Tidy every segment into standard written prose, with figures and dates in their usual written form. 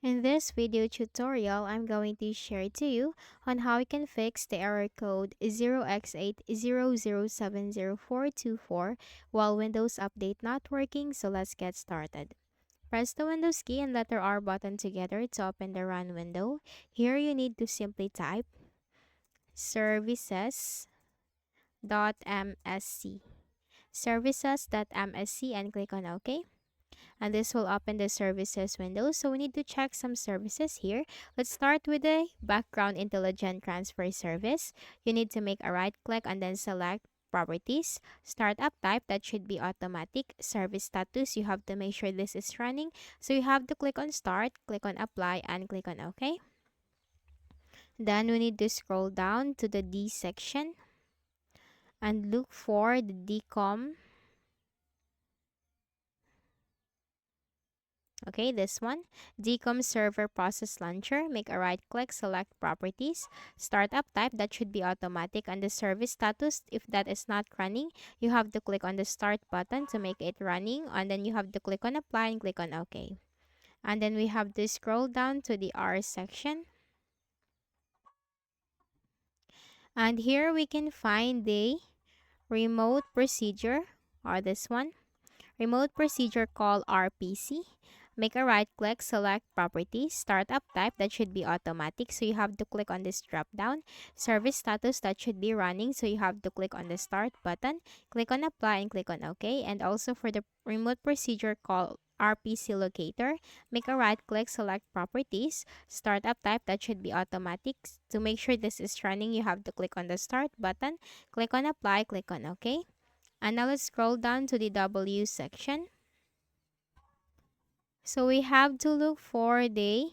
In this video tutorial, I'm going to share to you on how you can fix the error code 0X80070424 while Windows Update not working. So let's get started. Press the Windows key and letter R button together to open the Run window. Here you need to simply type services.msc services.msc and click on OK. And this will open the services window. So we need to check some services here. Let's start with the background intelligent transfer service. You need to make a right click and then select properties. Startup type, that should be automatic. Service status, you have to make sure this is running. So you have to click on start, click on apply, and click on OK. Then we need to scroll down to the D section and look for the DCOM. Okay, this one. DCOM Server Process Launcher. Make a right click, select Properties. Startup type, that should be automatic. And the service status, if that is not running, you have to click on the Start button to make it running. And then you have to click on Apply and click on OK. And then we have to scroll down to the R section. And here we can find the remote procedure, or this one. Remote procedure call RPC. Make a right click, select properties, startup type, that should be automatic. So you have to click on this drop down. Service status, that should be running. So you have to click on the start button, click on apply and click on OK. And also for the remote procedure call RPC locator, make a right click, select properties, startup type, that should be automatic. To make sure this is running, you have to click on the start button, click on apply, click on OK. And now let's scroll down to the W section. So we have to look for the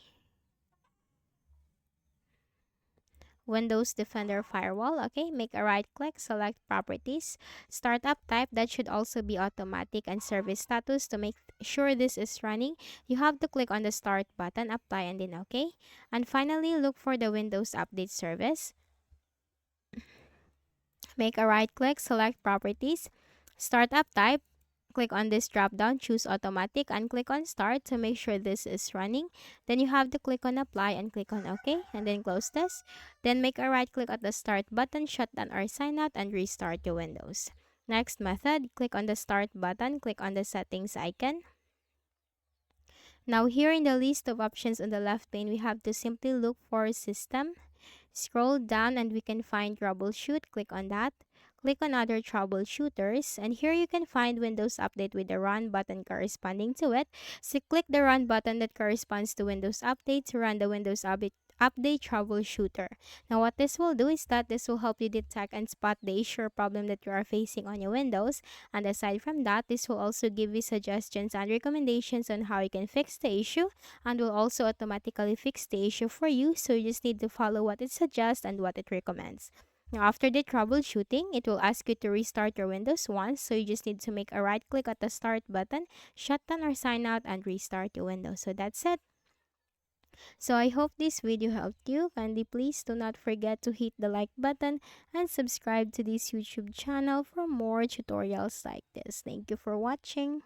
Windows Defender Firewall. Okay, make a right click, select properties, startup type, that should also be automatic, and service status. To make sure this is running, you have to click on the start button, apply, and then okay. And finally, look for the Windows Update service. Make a right click, select properties, startup type, click on this drop down, choose automatic, and click on start to make sure this is running. Then you have to click on apply and click on OK, and then close this. Then make a right click at the start button, shut down or sign out, and restart your Windows. Next method, click on the start button, click on the settings icon. Now here in the list of options on the left pane, we have to simply look for system. Scroll down and we can find troubleshoot. Click on that. Click on other troubleshooters, and here you can find Windows Update with the run button corresponding to it. So click the run button that corresponds to Windows Update to run the Windows Update troubleshooter. Now what this will do is that this will help you detect and spot the issue or problem that you are facing on your Windows. And aside from that, this will also give you suggestions and recommendations on how you can fix the issue, and will also automatically fix the issue for you. So you just need to follow what it suggests and what it recommends. Now, after the troubleshooting, it will ask you to restart your Windows once. So you just need to make a right click at the start button, shut down or sign out, and restart your Windows. So that's it. So I hope this video helped you. Kindly please do not forget to hit the like button and subscribe to this YouTube channel for more tutorials like this. Thank you for watching.